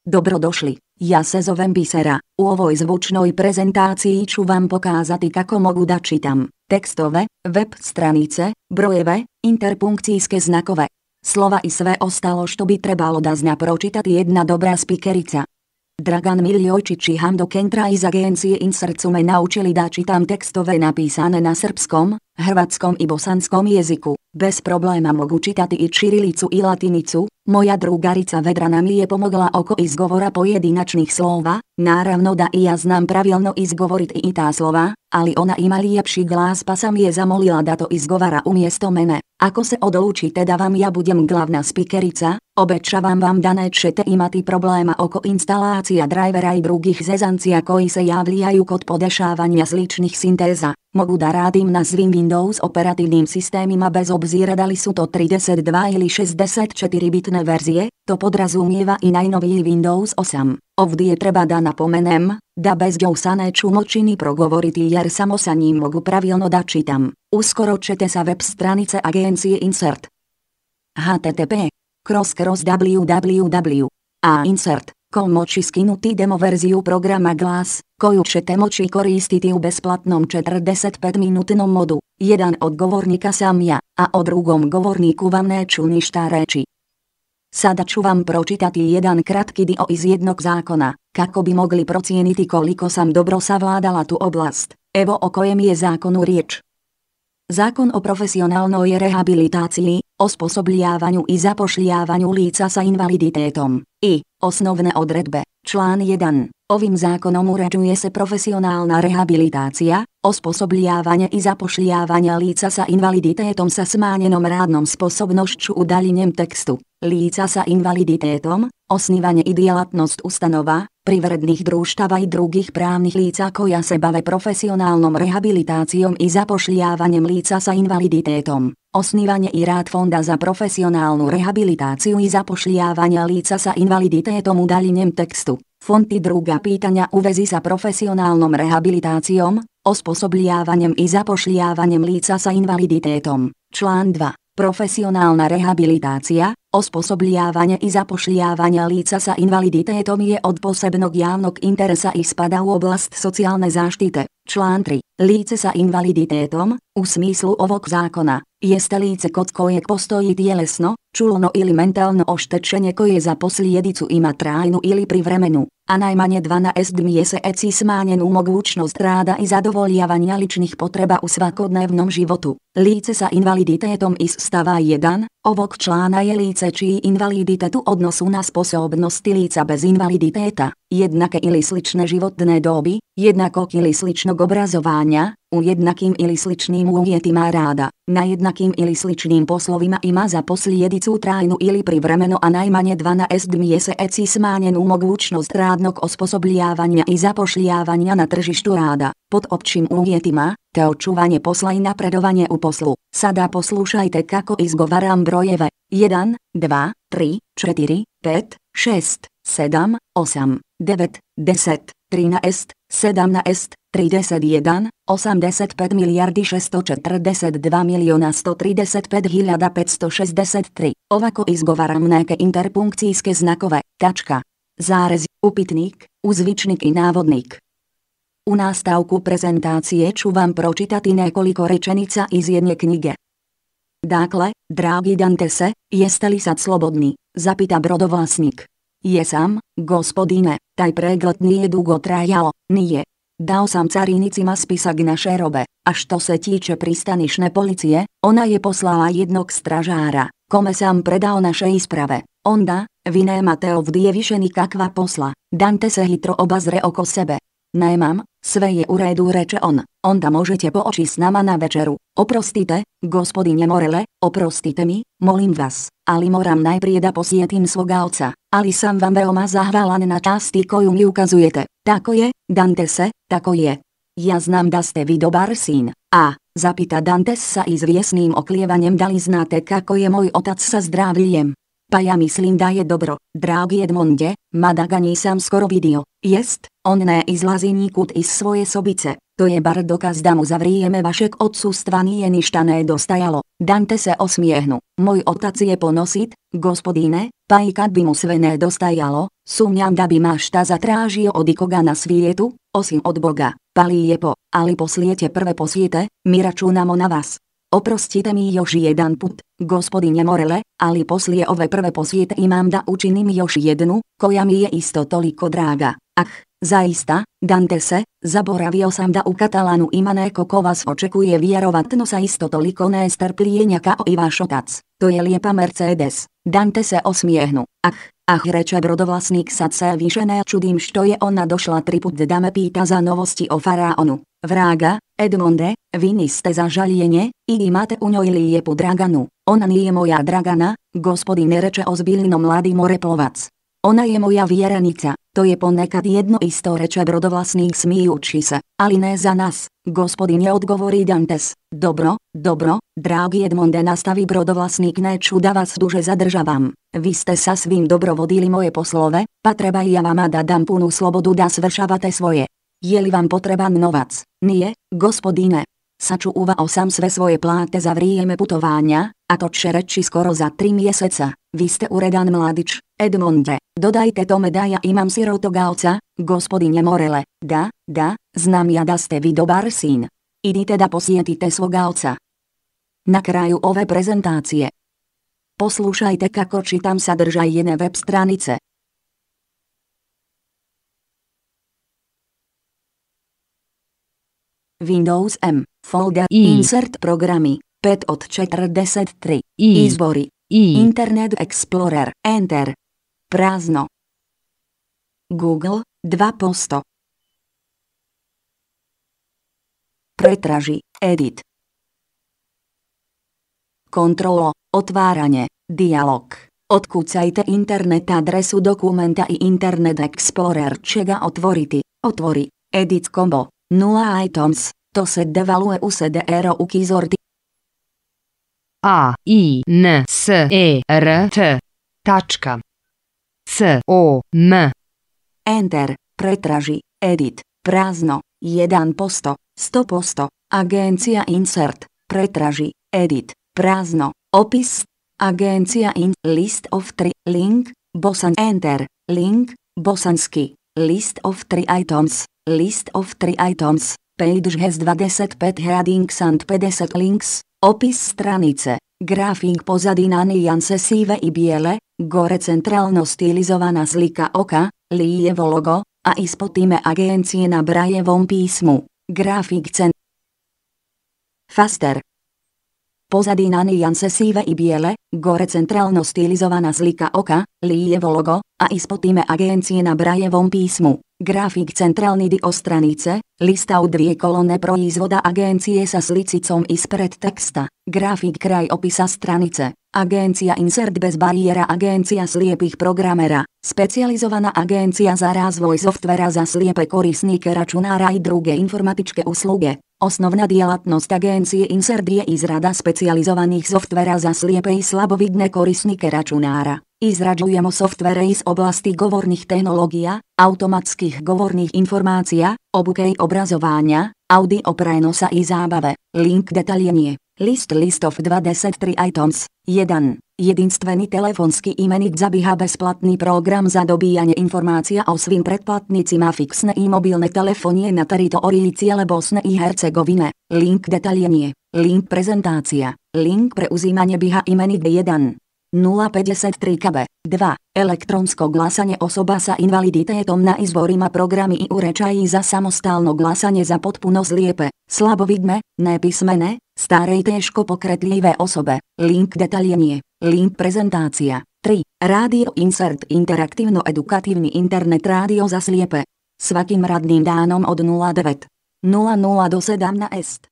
Dobrodošli, ja se zovem Bisera. U ovoj zvučnoj prezentácii ću vam pokazati kako mogu da čitam tekstove, web stranice, brojeve, interpunkcijske znakove, slova i sve ostalo što bi trebalo da zna pročitati jedna dobra spikerica. Dragan Miljojčić i Hando Kentra iz agencije Insert su me naučili da čitam tekstove napisane na srpskom, hrvatskom i bosanskom jeziku. Bez problema mogu čitati i čirilicu i latinicu. Moja drugarica Vedrana mi je pomogla oko izgovora pojedinačnih slova. Naravno da i ja znam pravilno izgovoriti i ta slova, ali ona ima lijepši glas pa sam je zamolila da to izgovara umjesto mene. Ako se odlučite da vam ja budem glavna spikerica, obećavam vam da nećete imati problema oko instalacija drivera i drugih zezancija koji se javljaju kod podešavanja sličnih sinteza. Mogu da radim na svim Windows operativnim sistemima bez obzira da li su to 32 ili 64-bitne verzije, to podrazumijeva i najnoviji Windows 8. Ovdje treba da napomenem, da bez JAWSa neću moći ni progovoriti jer samo sa njim mogu pravilno da čitam. Uskoro ćete sa web stranice agencije Insert http://www.insert.com moći skinuti demo verziju programa Glas, koju ćete moći koristiti u besplatnom 45-minutnom modu. Jedan od govornika sam ja, a o drugom govorniku vam neću ništa reći. Sada ću vam pročitati jedan kratki dio iz jednog zakona, kako bi mogli procijeniti koliko sam dobro savladala tu oblast. Evo o kojem je zakonu riječ. Zakon o profesionalnoj rehabilitaciji, osposobljavanju i zapošljavanju lica sa invaliditetom. I osnovne odredbe. Član 1. Ovim zakonom uređuje se profesionalna rehabilitacija, osposobljavanje i zapošljavanje lica sa invaliditetom sa smanjenom radnom sposobnošću u daljnjem tekstu. Lica sa invaliditetom, osnivanje i djelatnost ustanova, privrednih društava i drugih pravnih lica koja se bave profesionalnom rehabilitacijom i zapošljavanjem lica sa invaliditetom. Osnivanje i rad Fonda za profesionalnu rehabilitaciju i zapošljavanje lica sa invaliditetom u daljnjem tekstu. Fond i druga pitanja u vezi sa profesionalnom rehabilitacijom, osposobljavanjem i zapošljavanjem lica sa invaliditetom. Član 2. Profesionalna rehabilitacija, osposobljavanje i zapošljavanje lica sa invaliditetom je od posebnog javnog interesa i spada u oblast socijalne zaštite. Član 3. Lice sa invaliditetom, u smislu ovog zakona, jeste lice kod kojeg postoji tjelesno, čulno ili mentalno oštećenje koje za posljedicu ima trajnu ili privremenu, a najmanje 12 mjeseci smanjenu mogućnost rada i zadovoljavanja ličnih potreba u svakodnevnom životu. Lice sa invaliditetom iz stava 1 ovog člana je lice čiji invaliditet u odnosu na sposobnosti lica bez invaliditeta, jednake ili slične životne dobi, jednakog ili sličnog obrazovanja, u jednakim ili sličnim uvjetima rada, na jednakim ili sličnim poslovima ima za posljedicu trajnu ili privremeno a najmanje 12 mjeseci smanjenu mogućnost radnog osposobljavanja i zapošljavanja na tržištu rada, pod općim uvjetima, te očuvanje posla i napredovanje u poslu. Sada poslušajte kako izgovaram brojeve. 1, 2, 3, 4, 5, 6, 7, 8, 9, 10, 13, 17, 31, 85 milijardi 642 milijuna 135 hiljada 563. Ovako izgovaram neke interpunkcijske znakove, tačka, zarez, upitnik, uzvičnik i navodnik. U nastavku prezentacije ću vam pročitati nekoliko rečenica iz jedne knjige. Dakle, dragi Dantese, jeste li sad slobodni? Zapita brodovlasnik. Jesam, gospodine, taj pregled nije dugo trajao, nije. Dao sam carinicima spisak naše robe, a što se tiče pristanišne policije, ona je poslala jednog stražara, kome sam predao naše isprave. Onda, vi nemate ovdje više nikakva posla. Dante se hitro obazre oko sebe. Nemam, sve je u redu, reče on. Onda možete poći s nama na večeru. Oprostite, gospodine Morele, oprostite mi, molim vas, ali moram najprije da posjetim svoga oca, ali sam vam veoma zahvalan na časti koju mi ukazujete. Tako je, Dantese, tako je. Ja znam da ste vi dobar sin. A, zapita Dantes sa izvjesnim okljevanjem, da li znate kako je moj otac sa zdravljem? pa ja myslím da je dobro, dragi Edmonde, mada ga nisam skoro vidio, jest, on ne izlazi nikud iz svoje sobice, to je bar dokaz da mu za vrijeme vašeg odsustva nije ništa nedostajalo. Dante se osmijehnu, moj otac je ponosit, gospodine, pa i kad bi mu sve nedostajalo, sumnjam da bi ma šta zatražio od ikoga na svijetu, osim od Boga, pa lijepo, ali poslije tje prve posjete, mi računamo na vas. Oprostite mi još jedan put, gospodine Morele, ali poslije ove prve posjete imam da učinim još jednu, koja mi je isto toliko draga. Ah, zaista, Dante se, zaboravio sam da u Katalanu ima neko ko vas očekuje vjerovatno sa isto toliko nestrpljenja kao i vaš otac. To je lijepa Mercedes. Dante se osmijehnu. Reče brodovlasnik, sad se više ne čudim što je ona došla triput da me pita za novosti o faraonu. Vraga, Edmonde, vi niste za žaljenje, i imate u njoj lijepu Draganu. Ona nije moja Dragana, gospodine, reče ozbiljno mladi moreplovac. Ona je moja vjerenica, to je ponekad jedno isto, reče brodovlasnik smijući se, ali ne za nas, gospodine, odgovori Dantes. Dobro, dragi Edmonde, nastavi brodovlasnik, neću da vas duže zadržavam. Vi ste sasvim dobro vodili moje poslove, pa treba i ja vama da dam punu slobodu da svršavate svoje. Je li vam potreban novac? Nije, gospodine. Sačuvao sam sve svoje plate za vrijeme putovanja, a to će reći skoro za 3 mjeseca. Vi ste uredan mladić, Edmonde. Dodajte tome da ja imam sirotoga oca, gospodine Morele. Da, znam ja da ste vi dobar sin. Idite da posjetite svoga oca. Na kraju ove prezentacije poslušajte kako čitam sadržaj jedne web stranice. Windows M, folder, insert programi, 5 od 43, izbori, Internet Explorer, Enter, prazno, Google, 2%, pretraži, edit, kontrolo, otvaranje, dijalog, otkucajte internet adresu dokumenta i Internet Explorer će ga otvoriti, otvori, edit combo. 0 items, to se devaluje u sedero u kizorti. A, I, N, S, E, R, T. Tačka. C, O, M. Enter, pretraži, edit, prazno, 1%, 100%, agencija insert, pretraži, edit, prazno, opis, agencija list of 3, link, bosan, enter, link, bosanski, list of 3 items. List of 3 items, page has 25 headings and 50 links, opis stranice, grafik pozadina nijanse sive i bijele, gore centralno stilizovana slika oka, lijevo logo, a ispod ime agencije na Brailleovom pismu, grafik Faster. Pozadina nijanse sive i bijele, gore centralno stilizovana slika oka, lijevo logo, a ispod ime agencije na Brailleovom pismu. Grafik centralni dio stranice, lista u 2 kolone proizvoda agencije sa slicicom ispred teksta, grafik kraj opisa stranice, agencija insert bez barijera, agencija slijepih programera, specijalizovana agencija za razvoj softvera za slijepe korisnike računara i druge informatičke usluge. Osnovna djelatnost agencije insert je izrada specijalizovanih softvera za slijepe i slabovidne korisnike računara. Izrađujemo softvere iz oblasti govornih tehnologija, automatskih govornih informacija, obuke i obrazovanja, audio prenosa i zabave. Link detaljnije. List of 23 items. 1. Jedinstveni telefonski imenik zabiha besplatni program za dobijanje informacija o svim pretplatnicima fiksne i mobilne telefonije na teritoriji cijele Bosne i Hercegovine. Link detaljnije. Link prezentacija. Link preuzimanje biha imenik 1. 053 KB. 2. Elektronsko glasanje osoba sa invaliditetom na izborima, programi i uređaji za samostalno glasanje za potpuno slijepe, slabovidne, nepismene, stare i teško pokretljive osobe. Link detaljnije. Link prezentacija. 3. Radio insert, interaktivno edukativni internet radio za slijepe. Svakim radnim danom od 09:00 do 17:00.